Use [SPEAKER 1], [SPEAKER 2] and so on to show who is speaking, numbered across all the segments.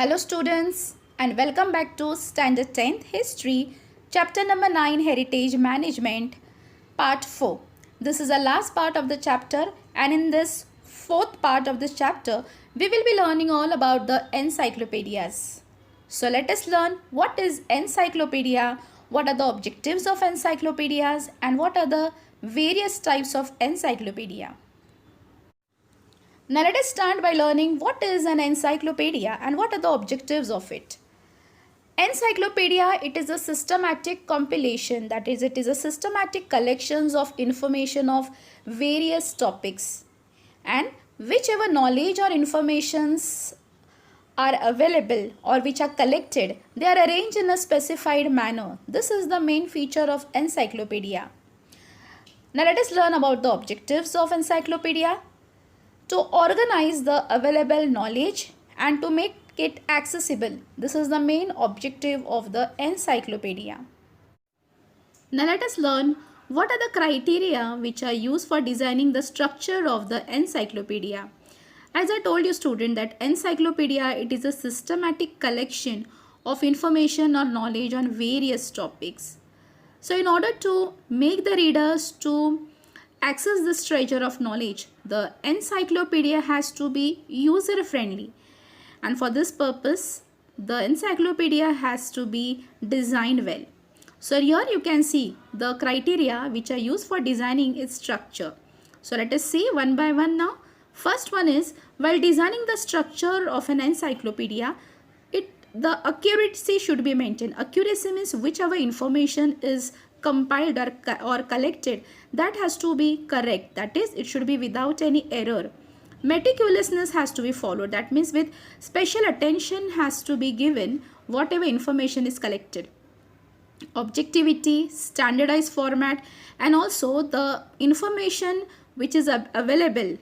[SPEAKER 1] Hello students and welcome back to Standard 10th History, Chapter number 9 Heritage Management, Part 4. This is the last part of the chapter, and in this fourth part of this chapter, we will be learning all about the encyclopedias. So let us learn what is encyclopedia, what are the objectives of encyclopedias, and what are the various types of encyclopedia. Now let us start by learning what is an encyclopedia and what are the objectives of it. Encyclopedia, it is a systematic compilation, that is, it is a systematic collections of information of various topics, and whichever knowledge or informations are available or which are collected, they are arranged in a specified manner. This is the main feature of encyclopedia. Now let us learn about the objectives of encyclopedia. To organize the available knowledge and to make it accessible. This is the main objective of the encyclopedia. Now let us learn what are the criteria which are used for designing the structure of the encyclopedia. As I told you student that encyclopedia, it is a systematic collection of information or knowledge on various topics. So in order to make the readers to access this treasure of knowledge, the encyclopedia has to be user friendly, and for this purpose the encyclopedia has to be designed well. So here you can see the criteria which are used for designing its structure. So let us see one by one now. First one is, while designing the structure of an encyclopedia, the accuracy should be maintained. Accuracy means whichever information is compiled or collected, that has to be correct, that is, it should be without any error. Meticulousness has to be followed, that means with special attention has to be given whatever information is collected. Objectivity, standardized format, and also the information which is available,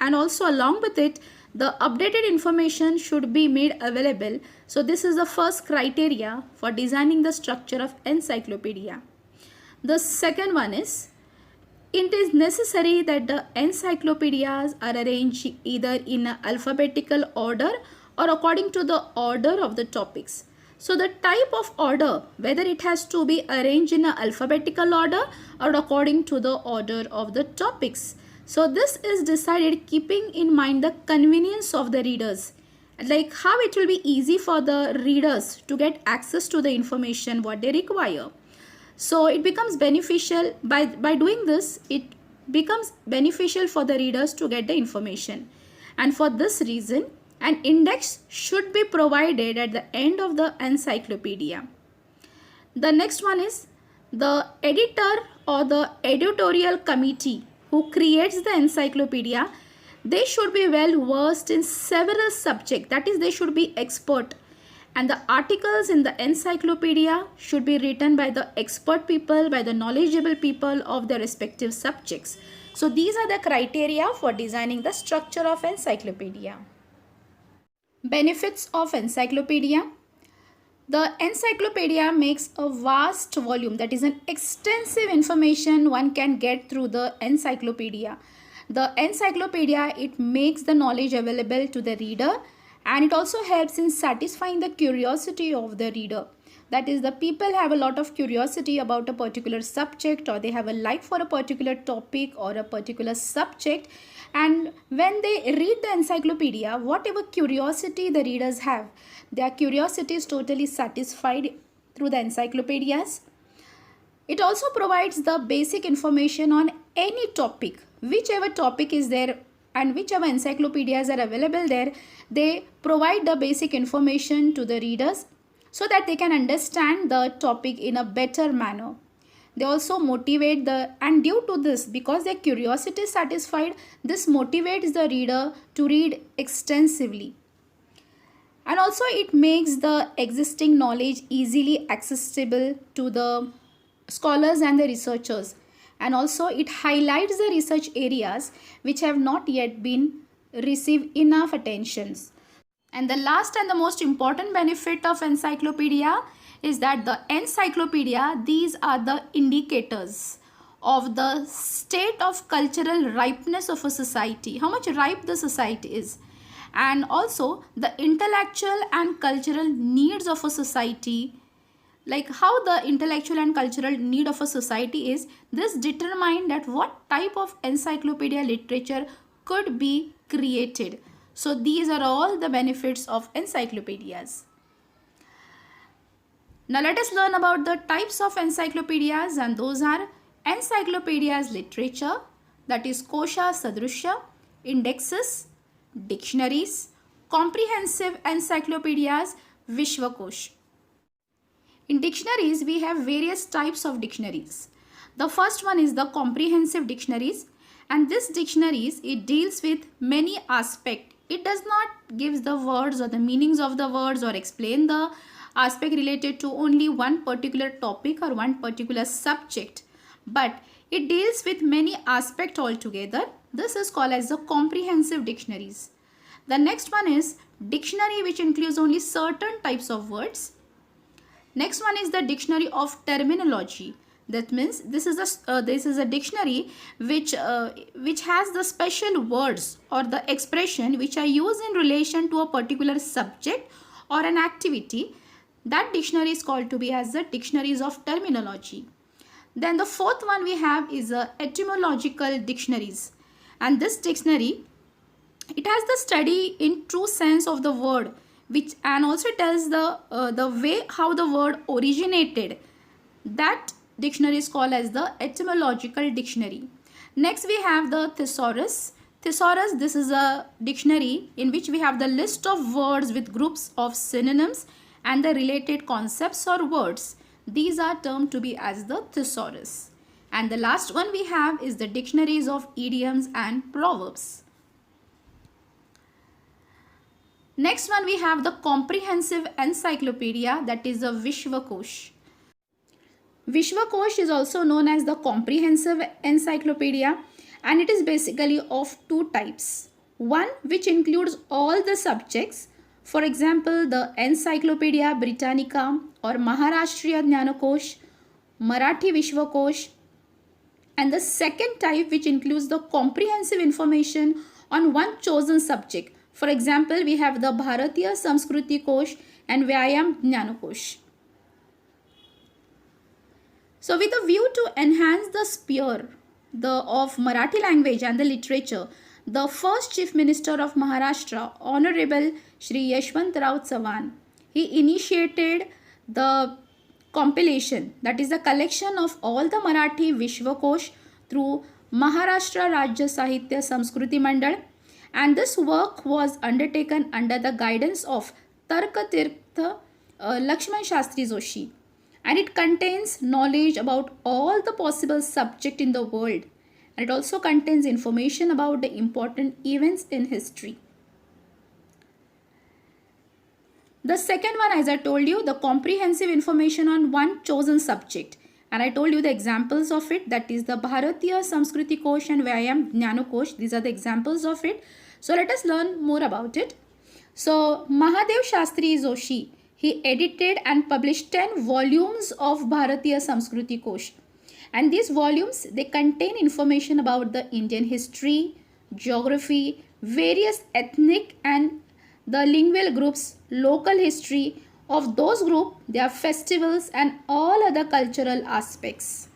[SPEAKER 1] and also along with it the updated information should be made available. So this is the first criteria for designing the structure of encyclopedia. The second one is, it is necessary that the encyclopedias are arranged either in alphabetical order or according to the order of the topics. So the type of order, whether it has to be arranged in alphabetical order or according to the order of the topics. So this is decided keeping in mind the convenience of the readers, like how it will be easy for the readers to get access to the information what they require. So it becomes beneficial, by doing this, it becomes beneficial for the readers to get the information. And for this reason, an index should be provided at the end of the encyclopedia. The next one is, the editor or the editorial committee who creates the encyclopedia, they should be well versed in several subjects, that is, they should be expert. And the articles in the encyclopedia should be written by the expert people, by the knowledgeable people of their respective subjects. So these are the criteria for designing the structure of encyclopedia. Benefits of encyclopedia. The encyclopedia makes a vast volume, that is an extensive information one can get through the encyclopedia. The encyclopedia, it makes the knowledge available to the reader, and it also helps in satisfying the curiosity of the reader. That is, the people have a lot of curiosity about a particular subject, or they have a like for a particular topic or a particular subject, and when they read the encyclopedia, whatever curiosity the readers have, their curiosity is totally satisfied through the encyclopedias. It also provides the basic information on any topic, whichever topic is there, and whichever encyclopedias are available there, they provide the basic information to the readers so that they can understand the topic in a better manner. They also motivate and due to this, because their curiosity is satisfied, this motivates the reader to read extensively. And also it makes the existing knowledge easily accessible to the scholars and the researchers. And also it highlights the research areas which have not yet been received enough attentions. And the last and the most important benefit of encyclopedia is that the encyclopedia, these are the indicators of the state of cultural ripeness of a society, how much ripe the society is. and also the intellectual and cultural needs of a society, like how the intellectual and cultural need of a society is, this determine that what type of encyclopedia literature could be created. So these are all the benefits of encyclopedias. Now let us learn about the types of encyclopedias, and those are encyclopedias literature, that is Kosha Sadrushya, indexes, dictionaries, comprehensive encyclopedias, Vishwakosh. In dictionaries, we have various types of dictionaries. The first one is the comprehensive dictionaries, and this dictionaries, it deals with many aspects. It does not give the words or the meanings of the words or explain the aspect related to only one particular topic or one particular subject, but it deals with many aspects altogether. This is called as the comprehensive dictionaries. The next one is dictionary, which includes only certain types of words. Next one is the dictionary of terminology. That means this is a dictionary which has the special words or the expression which are used in relation to a particular subject or an activity. That dictionary is called to be as the dictionaries of terminology. Then the fourth one we have is etymological dictionaries, and this dictionary, it has the study in true sense of the word, which and also tells the way how the word originated. That dictionary is called as the etymological dictionary. Next we have the Thesaurus. Thesaurus, this is a dictionary in which we have the list of words with groups of synonyms and the related concepts or words. These are termed to be as the Thesaurus. And the last one we have is the dictionaries of idioms and proverbs. Next one we have the comprehensive encyclopedia, that is the Vishwakosh. Vishwakosh is also known as the comprehensive encyclopedia, and it is basically of two types. One which includes all the subjects, for example the Encyclopedia Britannica or Maharashtriya Jnanakosh, Marathi Vishwakosh, and the second type which includes the comprehensive information on one chosen subject. For example, we have the Bharatiya Samskriti Kosh and Vyayam Jnanakosh. So with a view to enhance the sphere of Marathi language and the literature, the first Chief Minister of Maharashtra, Honorable Shri Yashwantrao Chavan, he initiated the compilation, that is the collection of all the Marathi Vishwakosh through Maharashtra Rajya Sahitya Samskriti Mandal, and this work was undertaken under the guidance of Tarkatirtha Lakshman Shastri Joshi, and it contains knowledge about all the possible subjects in the world, and it also contains information about the important events in history. The second one, as I told you, the comprehensive information on one chosen subject, and I told you the examples of it, that is the Bharatiya Samskriti Kosh and Vyayam Jnanakosh. These are the examples of it. So let us learn more about it. So Mahadev Shastri Joshi, he edited and published 10 volumes of Bharatiya Samskriti Kosh, and these volumes, they contain information about the Indian history, geography, various ethnic and the lingual groups, local history of those groups, their festivals and all other cultural aspects.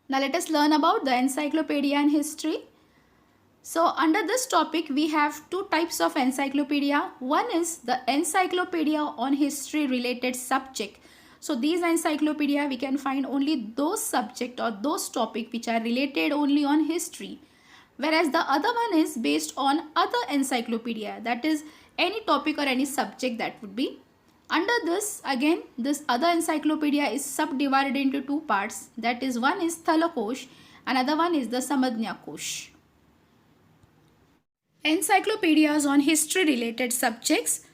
[SPEAKER 1] Now let us learn about the encyclopedia and history. So under this topic we have two types of encyclopedia. One is the encyclopedia on history related subject. So these encyclopedia, we can find only those subject or those topic which are related only on history. Whereas the other one is based on other encyclopedia, that is any topic or any subject that would be. Under this, again, this other encyclopedia is subdivided into two parts. That is, one is Thalokosh, another one is the Samadhya Kosh. Encyclopedias on history related subjects.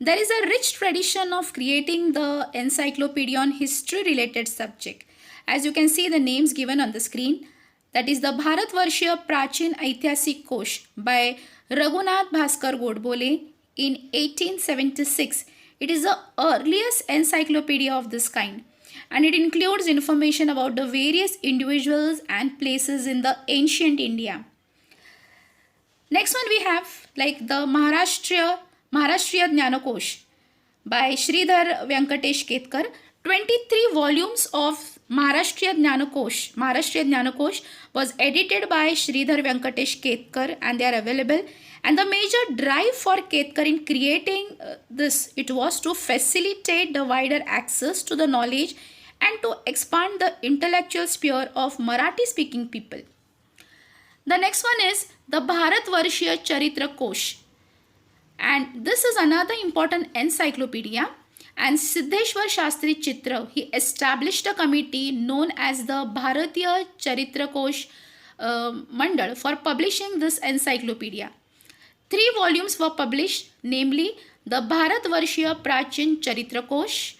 [SPEAKER 1] There is a rich tradition of creating the encyclopedia on history related subject. As you can see the names given on the screen, that is the Bharat Prachin Aithasik Kosh by Raghunath Bhaskar Godbole in 1876. It is the earliest encyclopedia of this kind, and it includes information about the various individuals and places in the ancient India. Next one we have like the Maharashtriya Jnanakosh by Sridhar Venkatesh Ketkar. 23 volumes of Maharashtriya Jnanakosh was edited by Sridhar Venkatesh Ketkar, and they are available. And the major drive for Ketkar in creating this, it was to facilitate the wider access to the knowledge and to expand the intellectual sphere of Marathi speaking people. The next one is the Bharatvarshiya Charitra Kosh, and this is another important encyclopedia. And Siddheshwar Shastri Chitra, he established a committee known as the Bharatiya Charitra Kosh Mandal for publishing this encyclopedia. 3 volumes were published, namely the Bharatvarshiya Prachin Charitra Kosh,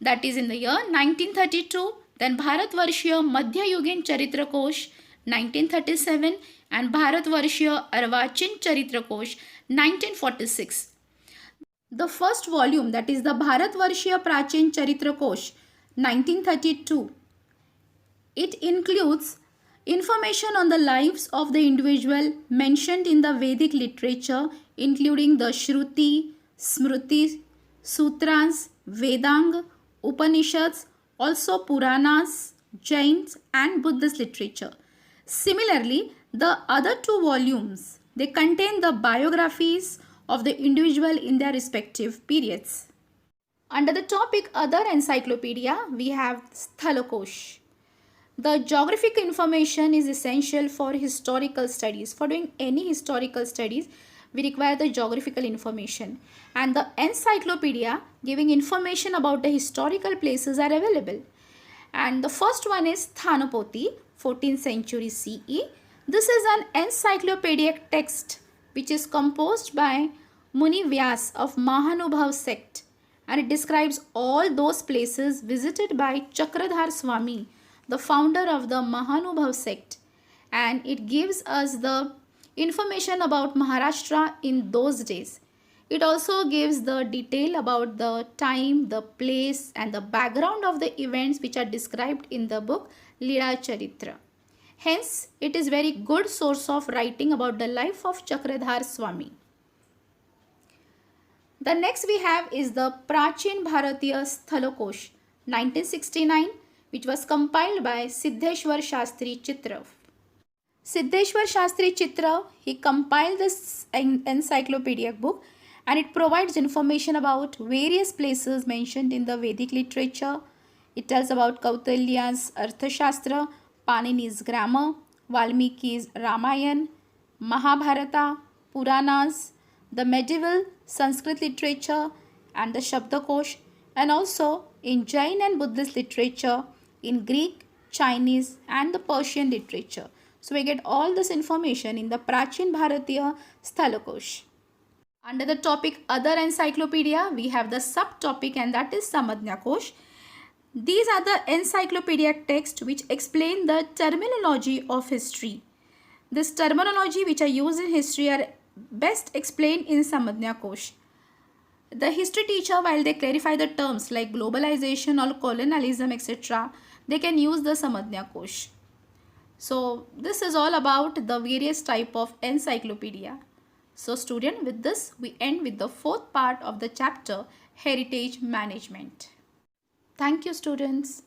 [SPEAKER 1] that is in the year 1932, then Bharatvarshiya Madhya Yugin Charitra Kosh 1937, and Bharatvarshiya Arvachin Charitra Kosh 1946. The first volume, that is the Bharatvarshiya Prachin Charitra Kosh 1932, it includes information on the lives of the individual mentioned in the Vedic literature, including the Shruti, Smruti, Sutras, Vedang, Upanishads, also Puranas, Jains and Buddhist literature. Similarly, the other 2 volumes, they contain the biographies of the individual in their respective periods. Under the topic Other Encyclopedia, we have Thalokosh. The geographic information is essential for historical studies. For doing any historical studies, we require the geographical information. And the encyclopedia giving information about the historical places are available. And the first one is Thanapoti, 14th century CE. This is an encyclopedic text which is composed by Muni Vyas of Mahanubhav sect, and it describes all those places visited by Chakradhar Swami, the founder of the Mahanubhav sect, and it gives us the information about Maharashtra in those days. It also gives the detail about the time, the place and the background of the events which are described in the book Lila Charitra. Hence, it is very good source of writing about the life of Chakradhar Swami. The next we have is the Prachin Bharatiya Thalokosh 1969, which was compiled by Siddheshwar Shastri Chitra. Siddheshwar Shastri Chitra, he compiled this encyclopedic book, and it provides information about various places mentioned in the Vedic literature. It tells about Kautilya's Arthashastra, Panini's grammar, Valmiki's Ramayana, Mahabharata, Puranas, the medieval Sanskrit literature and the Shabdakosh, and also in Jain and Buddhist literature, in Greek, Chinese and the Persian literature. So we get all this information in the Prachin Bharatiya Thalokosh. Under the topic Other Encyclopedia, we have the subtopic, and that is Samadhya Kosh. These are the encyclopedic texts which explain the terminology of history. This terminology which are used in history are best explained in Samadhya Kosh. The history teacher, while they clarify the terms like globalization or colonialism, etc., they can use the Samadhya Kosh. So this is all about the various type of encyclopedia. So student, with this we end with the 4th part of the chapter Heritage Management. Thank you students.